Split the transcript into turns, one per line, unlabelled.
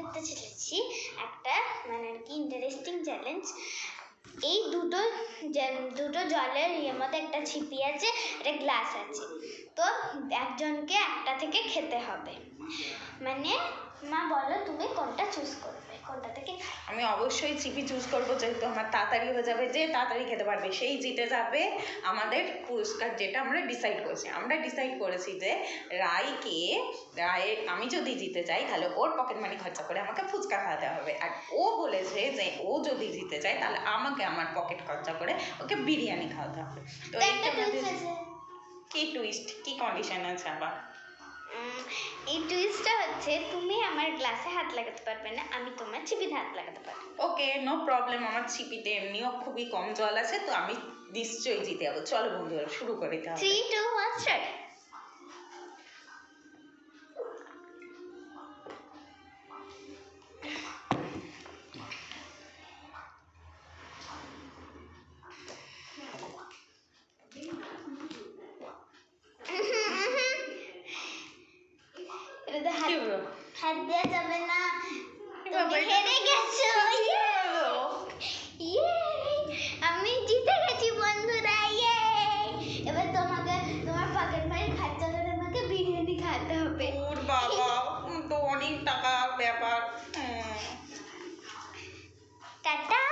করতে চলেছি একটা মানে কি ইন্টারেস্টিং চ্যালেঞ্জ। এই দুটো জলের ইয়ের মধ্যে একটা ছিপি আছে, একটা গ্লাস আছে, তো একজনকে একটা থেকে খেতে হবে। মানে মা বলো তুমি কোনটা চুজ করবে, কোনটা থেকে?
আমি অবশ্যই চিপি চুজ করবো, যেহেতু আমার তাড়াতাড়ি হয়ে যাবে, যে তাড়াতাড়ি খেতে পারবে সেই জিতে যাবে আমাদের পুরস্কার, যেটা আমরা ডিসাইড করেছি যে রায়ের আমি যদি জিতে যাই তাহলে ওর পকেট মানি খরচা করে আমাকে ফুচকা খাওয়াতে হবে, আর ও বলেছে যে ও যদি জিতে যায় তাহলে আমাকে আমার পকেট খরচা করে ওকে বিরিয়ানি খাওয়াতে হবে। তো কি টুইস্ট, কি কন্ডিশন আছে আবার?
এই টুইস্টটা হচ্ছে তুমি আমার গ্লাসে হাত লাগাতে পারবে না, আমি তোমার ছিপিতে হাত লাগাতে পারবো।
ওকে, নো প্রবলেম। আমার ছিপিতে এমনিও খুবই কম জল আছে, তো আমি নিশ্চয়ই জিতে যাবো। চলো বন্ধুরা, শুরু করে দিতে হবে।
3, 2, 1 স্টার্ট। হাত দেওয়া যাবে না, তুমি হেরে গেছো। আমি জিতে গেছি বন্ধুরা, এবার তোমাকে তোমার পকেট মানি খরচা করে আমাকে বিরিয়ানি খাওয়াতে হবে।
ওর বাবা, তো অনেক টাকা ব্যাপার।
টাটা।